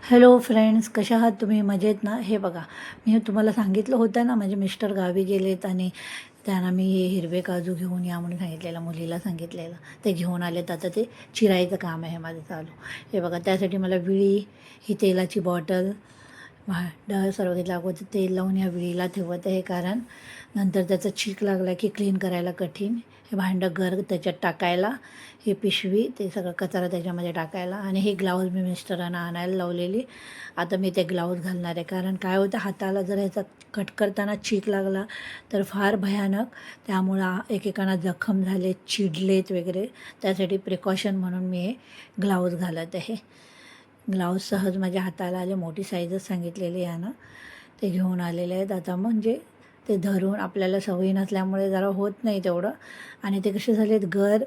Hello friends, कशा आहात तुम्ही? मजेत ना? हे बघा, मी तुम्हाला सांगितलं होतं ना, माझे मिस्टर गावी गेलेत आणि त्यांना मी हे हिरवे काजू घेऊन या म्हणून सांगितलेलं, मुलीला सांगितलेलं. ते घेऊन आलेत. आता ते चिरायचं काम आहे माझं चालू. हे बघा, त्यासाठी मला विळी, ही तेलाची बॉटल, भांडं सर्व घेतलं. अगोदर तेल लावून ह्या विळीला ठेवत आहे, कारण नंतर त्याचा चीक लागला की क्लीन करायला कठीण. हे भांडं घर त्याच्यात टाकायला, ही पिशवी ते सगळं कचरा त्याच्यामध्ये टाकायला, आणि हे ग्लाऊज मी मिस्टरांना आणायला लावलेली. आता मी ते ग्लाऊज घालणार आहे, कारण काय होतं, हाताला जर ह्याचा कट करताना चीक लागला तर फार भयानक. त्यामुळं एकेकांना जखम झाले, चिडलेत वगैरे. त्यासाठी प्रिकॉशन म्हणून मी हे ग्लाऊज घालत आहे. ग्लाऊज सहज माझ्या हाताला आले, मोठी साईजच सांगितलेली आहे ना, ते घेऊन आलेले आहेत. आता म्हणजे ते धरून आपल्याला सवयी नसल्यामुळे जरा होत नाही तेवढं. आणि ते कसे झालेत, घर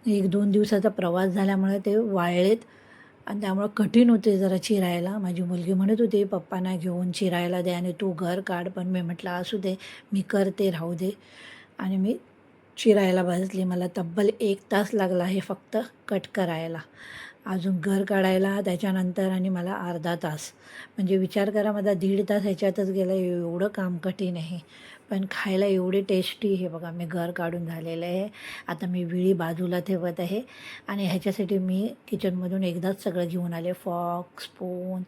1-2 दिवसाचा प्रवास झाल्यामुळे ते वाळलेत आणि त्यामुळं कठीण होते जरा चिरायला. माझी मुलगी म्हणत होती पप्पांना घेऊन चिरायला दे आणि तू घर काढ, पण मी म्हटलं असू दे, मी करते, राहू दे. आणि मी चिरायला बसली. मला तब्बल 1 तास लागला हे फक्त कट करायला, अजून घर काढायला त्याच्यानंतर, आणि मला अर्धा तास. म्हणजे विचार करा, माझा 1.5 तास ह्याच्यातच गेला. एवढं काम कठीण आहे, पण खायला एवढी टेस्टी. हे बघा, मी घर काढून झालेलं आहे. आता मी विळी बाजूला ठेवत आहे, आणि ह्याच्यासाठी मी किचनमधून एकदाच सगळं घेऊन आले. फॉक, स्पून,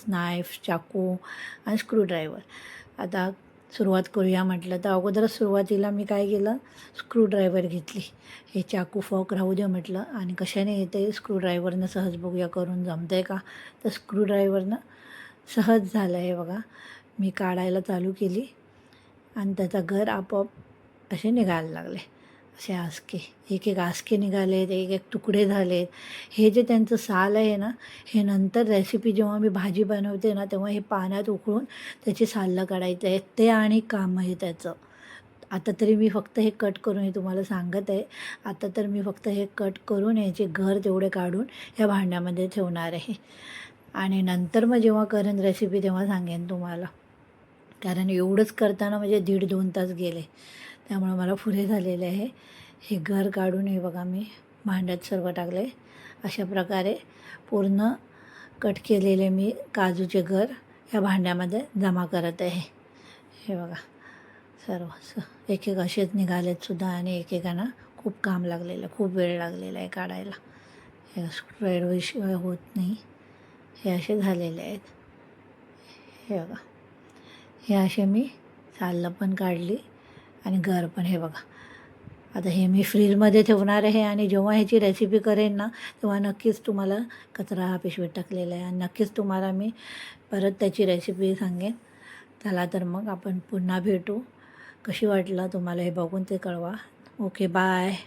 नाईफ, चाकू आणि स्क्रूड्रायव्हर. आता सुरुवात करूया म्हटलं तर अगोदरच सुरुवातीला मी काय केलं, स्क्रूड्रायव्हर घेतली. हे चाकू फॉक राहू दे म्हटलं, आणि कशाने येते, स्क्रूड्रायव्हरनं सहज बघूया करून जमतं आहे का. तर स्क्रूड्रायव्हरनं सहज झालं. हे बघा, मी काढायला चालू केली आणि त्याचा घर आपोआप असे निघायला लागले. असे आसके, एक एक आसके निघालेत, एक एक तुकडे झालेत. हे जे त्यांचं साल आहे ना, हे नंतर रेसिपी जेव्हा मी भाजी बनवते ना, तेव्हा हे पाण्यात उकळून त्याची सालं काढायचं आहे. ते आणि काम आहे त्याचं. आता तरी मी फक्त हे कट करून हे तुम्हाला सांगत आहे. आता तर मी फक्त हे कट करून याचे घर तेवढे काढून ह्या भांड्यामध्ये ठेवणार आहे, आणि नंतर मग जेव्हा करेन रेसिपी तेव्हा सांगेन तुम्हाला. कारण एवढंच करताना म्हणजे 1.5-2 तास गेले, त्यामुळं मला पुरे झालेले आहे. हे घर काढून हे बघा, मी भांड्यात सर्व टाकले. अशा प्रकारे पूर्ण कट केलेले मी काजूचे घर ह्या भांड्यामध्ये जमा करत आहे. हे बघा, सर्व एक एक असेच निघालेत सुद्धा, आणि एकेकांना खूप काम लागलेलं, खूप वेळ लागलेला आहे काढायला. हे स्क्रूड्रायव्हरशिवाय होत नाही. हे असे झालेले आहेत. हे बघा, हे असे मी सालं पण काढली आणि घर पण. हे बघा, आता हे मी फ्रीजमध्ये ठेवणार आहे, आणि जेव्हा ह्याची रेसिपी करेन ना, तेव्हा नक्कीच तुम्हाला कचरा हा पिशवीत टाकलेला आहे, आणि नक्कीच तुम्हाला मी परत त्याची रेसिपी सांगेन. चला तर मग आपण पुन्हा भेटू. कशी वाटलं तुम्हाला हे बघून ते कळवा. Okay, bye.